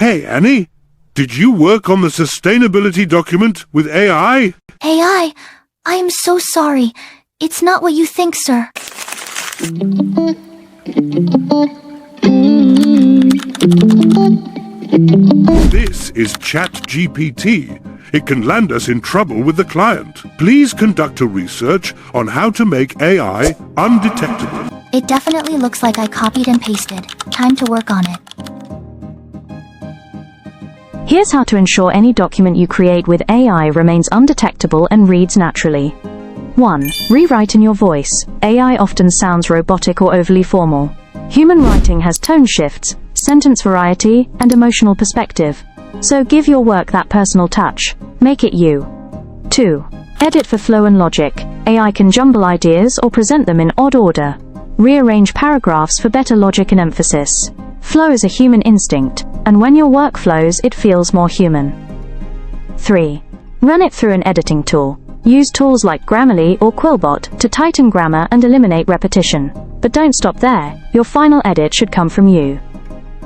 Hey, Annie, did you work on the sustainability document with AI? AI, I am so sorry. It's not what you think, sir. This is ChatGPT. It can land us in trouble with the client. Please conduct a research on how to make AI undetectable. It definitely looks like I copied and pasted. Time to work on it. Here's how to ensure any document you create with AI remains undetectable and reads naturally. 1. Rewrite in your voice. AI often sounds robotic or overly formal. Human writing has tone shifts, sentence variety, and emotional perspective. So give your work that personal touch. Make it you. 2. Edit for flow and logic. AI can jumble ideas or present them in odd order. Rearrange paragraphs for better logic and emphasis. Flow is a human instinct, and when your work flows, it feels more human. 3. Run it through an editing tool. Use tools like Grammarly or Quillbot to tighten grammar and eliminate repetition. But don't stop there. Your final edit should come from you.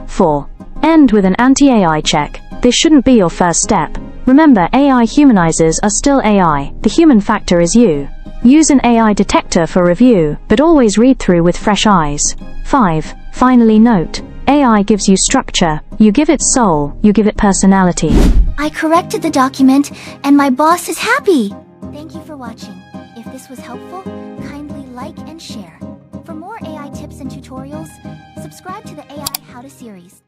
4. End with an anti-AI check. This shouldn't be your first step. Remember, AI humanizers are still AI. The human factor is you. Use an AI detector for review, but always read through with fresh eyes. 5. Finally note, AI gives you structure. You give it soul. You give it personality. I corrected the document, and my boss is happy. Thank you for watching. If this was helpful, kindly like and share. For more AI tips and tutorials, subscribe to the AI How To series.